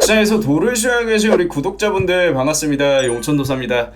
시장에서 돌을 쉬어야 계신 우리 구독자분들 반갑습니다. 용천도사입니다.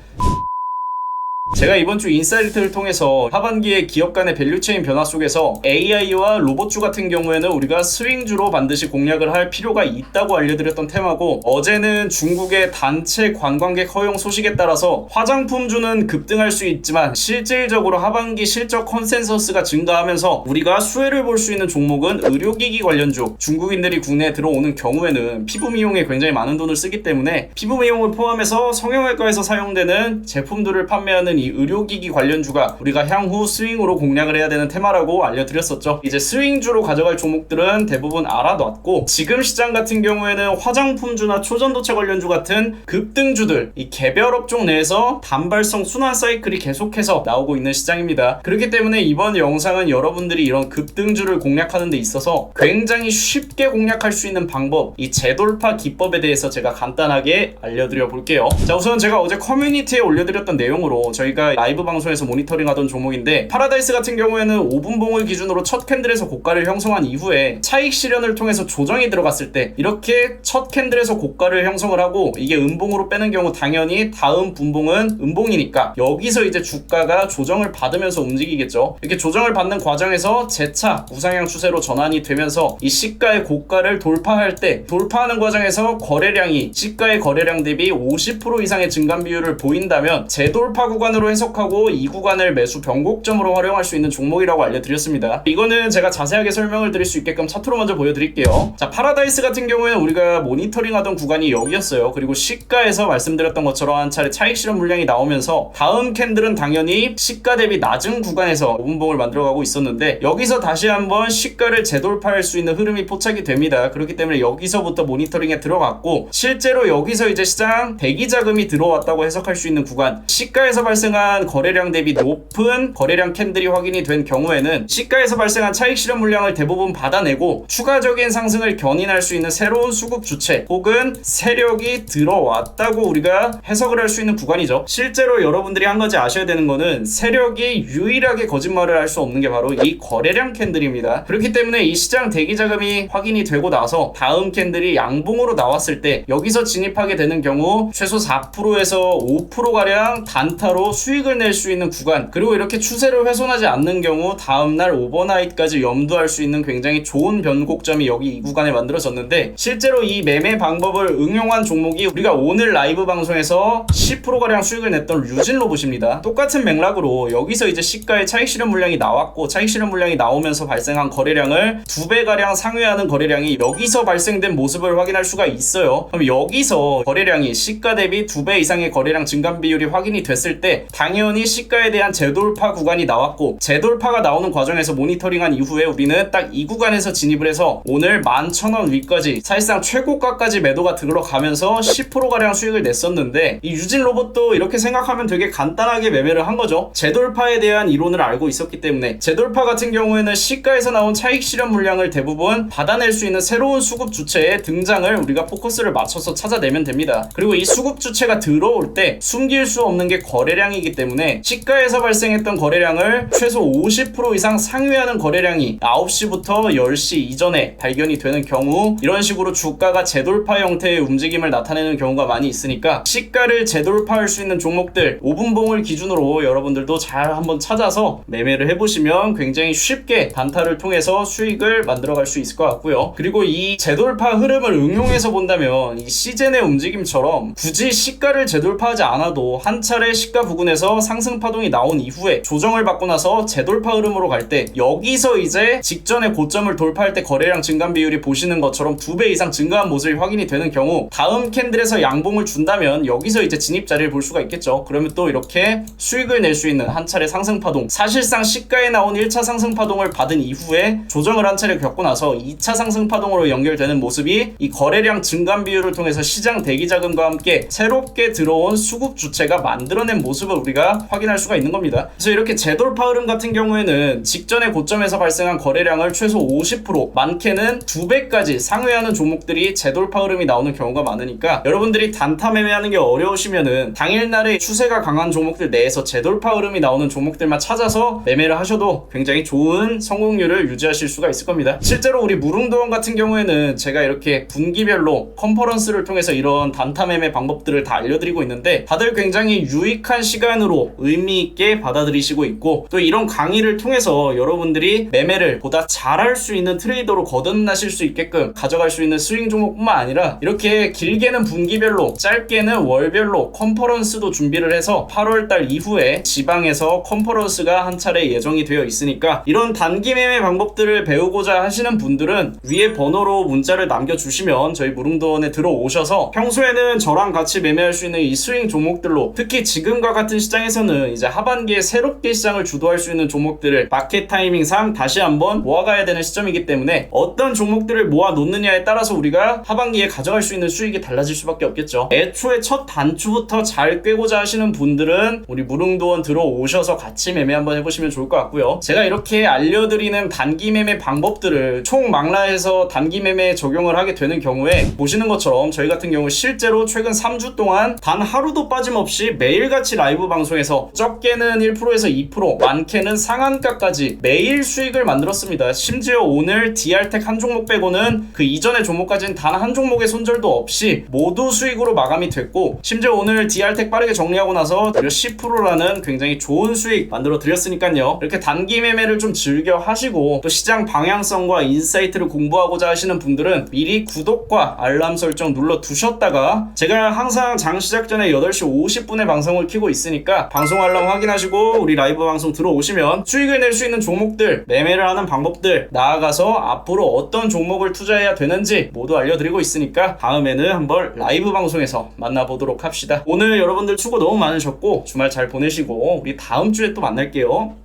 제가 이번 주 인사이트를 통해서 하반기에 기업 간의 밸류체인 변화 속에서 AI와 로봇주 같은 경우에는 우리가 스윙주로 반드시 공략을 할 필요가 있다고 알려드렸던 테마고, 어제는 중국의 단체 관광객 허용 소식에 따라서 화장품주는 급등할 수 있지만 실질적으로 하반기 실적 컨센서스가 증가하면서 우리가 수혜를 볼 수 있는 종목은 의료기기 관련주, 중국인들이 국내에 들어오는 경우에는 피부 미용에 굉장히 많은 돈을 쓰기 때문에 피부 미용을 포함해서 성형외과에서 사용되는 제품들을 판매하는 이 의료기기 관련주가 우리가 향후 스윙으로 공략을 해야 되는 테마라고 알려드렸었죠. 이제 스윙주로 가져갈 종목들은 대부분 알아놨고, 지금 시장 같은 경우에는 화장품주나 초전도체 관련주 같은 급등주들, 이 개별 업종 내에서 단발성 순환 사이클이 계속해서 나오고 있는 시장입니다. 그렇기 때문에 이번 영상은 여러분들이 이런 급등주를 공략하는 데 있어서 굉장히 쉽게 공략할 수 있는 방법, 이 재돌파 기법에 대해서 제가 간단하게 알려드려 볼게요. 자, 우선 제가 어제 커뮤니티에 올려드렸던 내용으로 저희가 라이브 방송에서 모니터링 하던 종목인데, 파라다이스 같은 경우에는 5분봉을 기준으로 첫 캔들에서 고가를 형성한 이후에 차익 실현을 통해서 조정이 들어갔을 때 이렇게 첫 캔들에서 고가를 형성을 하고, 이게 음봉으로 빼는 경우 당연히 다음 분봉은 음봉이니까 여기서 이제 주가가 조정을 받으면서 움직이겠죠. 이렇게 조정을 받는 과정에서 재차 우상향 추세로 전환이 되면서 이 시가의 고가를 돌파할 때, 돌파하는 과정에서 거래량이 시가의 거래량 대비 50% 이상의 증감 비율을 보인다면 재돌파 구간으로 해석하고 이 구간을 매수 변곡점으로 활용할 수 있는 종목이라고 알려드렸습니다. 이거는 제가 자세하게 설명을 드릴 수 있게끔 차트로 먼저 보여드릴게요. 자, 파라다이스 같은 경우에는 우리가 모니터링 하던 구간이 여기였어요. 그리고 시가에서 말씀드렸던 것처럼 한 차례 차익 실현 물량이 나오면서 다음 캔들은 당연히 시가 대비 낮은 구간에서 5분봉을 만들어가고 있었는데, 여기서 다시 한번 시가를 재돌파할 수 있는 흐름이 포착이 됩니다. 그렇기 때문에 여기서부터 모니터링에 들어갔고, 실제로 여기서 이제 시장 대기 자금이 들어왔다고 해석할 수 있는 구간, 시가에서 발생한 거래량 대비 높은 거래량 캔들이 확인이 된 경우에는 시가에서 발생한 차익 실현 물량을 대부분 받아내고 추가적인 상승을 견인할 수 있는 새로운 수급 주체 혹은 세력이 들어왔다고 우리가 해석을 할 수 있는 구간이죠. 실제로 여러분들이 한 가지 아셔야 되는 거는, 세력이 유일하게 거짓말을 할 수 없는 게 바로 이 거래량 캔들입니다. 그렇기 때문에 이 시장 대기 자금이 확인이 되고 나서 다음 캔들이 양봉으로 나왔을 때 여기서 진입하게 되는 경우 최소 4%에서 5%가량 단타로 수익을 낼 수 있는 구간, 그리고 이렇게 추세를 훼손하지 않는 경우 다음날 오버나잇까지 염두할 수 있는 굉장히 좋은 변곡점이 여기 이 구간에 만들어졌는데, 실제로 이 매매 방법을 응용한 종목이 우리가 오늘 라이브 방송에서 10%가량 수익을 냈던 류진 로봇입니다. 똑같은 맥락으로 여기서 이제 시가의 차익 실현 물량이 나왔고, 차익 실현 물량이 나오면서 발생한 거래량을 2배가량 상회하는 거래량이 여기서 발생된 모습을 확인할 수가 있어요. 그럼 여기서 거래량이 시가 대비 2배 이상의 거래량 증감 비율이 확인이 됐을 때 당연히 시가에 대한 재돌파 구간이 나왔고, 재돌파가 나오는 과정에서 모니터링한 이후에 우리는 딱 이 구간에서 진입을 해서 오늘 11,000원 위까지 사실상 최고가까지 매도가 들어가면서 10%가량 수익을 냈었는데, 이 유진 로봇도 이렇게 생각하면 되게 간단하게 매매를 한 거죠. 재돌파에 대한 이론을 알고 있었기 때문에, 재돌파 같은 경우에는 시가에서 나온 차익 실현 물량을 대부분 받아낼 수 있는 새로운 수급 주체의 등장을 우리가 포커스를 맞춰서 찾아내면 됩니다. 그리고 이 수급 주체가 들어올 때 숨길 수 없는 게 거래량이기 때문에 시가에서 발생했던 거래량을 최소 50% 이상 상회하는 거래량이 9시부터 10시 이전에 발견이 되는 경우, 이런 식으로 주가가 재돌파 형태의 움직임을 나타내는 경우가 많이 있으니까 시가를 재돌파할 수 있는 종목들 5분봉을 기준으로 여러분들도 잘 한번 찾아서 매매를 해보시면 굉장히 쉽게 단타를 통해서 수익을 만들어갈 수 있을 것 같고요. 그리고 이 재돌파 흐름을 응용해서 본다면 이 시젠의 움직임처럼 굳이 시가를 재돌파하지 않아도 한 차례 시가 부근에서 상승 파동이 나온 이후에 조정을 받고 나서 재돌파 흐름으로 갈 때, 여기서 이제 직전에 고점을 돌파할 때 거래량 증감 비율이 보시는 것처럼 2배 이상 증가한 모습이 확인이 되는 경우 다음 캔들에서 양봉을 준다면 여기서 이제 진입 자리를 볼 수가 있겠죠. 그러면 또 이렇게 수익을 낼 수 있는 한 차례 상승 파동, 사실상 시가에 나온 1차 상승 파동을 받은 이후에 조정을 한 차례 겪고 나서 2차 상승 파동으로 연결되는 모습이 이 거래량 증감 비율을 통해서 시장 대기 자금과 함께 새롭게 들어온 수급 주체가 만들어낸 모습을 모습을 우리가 확인할 수가 있는 겁니다. 그래서 이렇게 재돌파 흐름 같은 경우에는 직전의 고점에서 발생한 거래량을 최소 50%, 많게는 2배까지 상회하는 종목들이 재돌파 흐름이 나오는 경우가 많으니까 여러분들이 단타 매매하는 게 어려우시면은 당일날에 추세가 강한 종목들 내에서 재돌파 흐름이 나오는 종목들만 찾아서 매매를 하셔도 굉장히 좋은 성공률을 유지하실 수가 있을 겁니다. 실제로 우리 무릉도원 같은 경우에는 제가 이렇게 분기별로 컨퍼런스를 통해서 이런 단타 매매 방법들을 다 알려드리고 있는데 다들 굉장히 유익한 시간으로 의미있게 받아들이시고 있고, 또 이런 강의를 통해서 여러분들이 매매를 보다 잘할 수 있는 트레이더로 거듭나실 수 있게끔 가져갈 수 있는 스윙 종목뿐만 아니라 이렇게 길게는 분기별로, 짧게는 월별로 컨퍼런스도 준비를 해서 8월달 이후에 지방에서 컨퍼런스가 한 차례 예정이 되어 있으니까 이런 단기 매매 방법들을 배우고자 하시는 분들은 위에 번호로 문자를 남겨주시면 저희 무릉도원에 들어오셔서 평소에는 저랑 같이 매매할 수 있는 이 스윙 종목들로, 특히 지금과 같은 시장에서는 이제 하반기에 새롭게 시장을 주도할 수 있는 종목들을 마켓 타이밍상 다시 한번 모아가야 되는 시점이기 때문에 어떤 종목들을 모아 놓느냐에 따라서 우리가 하반기에 가져갈 수 있는 수익이 달라질 수밖에 없겠죠. 애초에 첫 단추부터 잘 꿰고자 하시는 분들은 우리 무릉도원 들어오셔서 같이 매매 한번 해보시면 좋을 것 같고요. 제가 이렇게 알려드리는 단기 매매 방법들을 총망라해서 단기 매매에 적용을 하게 되는 경우에 보시는 것처럼 저희 같은 경우 실제로 최근 3주 동안 단 하루도 빠짐없이 매일같이 라이브 방송에서 적게는 1%에서 2%, 많게는 상한가까지 매일 수익을 만들었습니다. 심지어 오늘 DR텍 한 종목 빼고는 그 이전의 종목까지는 단 한 종목의 손절도 없이 모두 수익으로 마감이 됐고, 심지어 오늘 DR텍 빠르게 정리하고 나서 무려 10%라는 굉장히 좋은 수익 만들어 드렸으니까요. 이렇게 단기 매매를 좀 즐겨 하시고 또 시장 방향성과 인사이트를 공부하고자 하시는 분들은 미리 구독과 알람 설정 눌러 두셨다가, 제가 항상 장 시작 전에 8시 50분에 방송을 켜고 있으니까 방송 알람 확인하시고 우리 라이브 방송 들어오시면 수익을 낼 수 있는 종목들, 매매를 하는 방법들, 나아가서 앞으로 어떤 종목을 투자해야 되는지 모두 알려드리고 있으니까 다음에는 한번 라이브 방송에서 만나보도록 합시다. 오늘 여러분들 수고 너무 많으셨고 주말 잘 보내시고 우리 다음 주에 또 만날게요.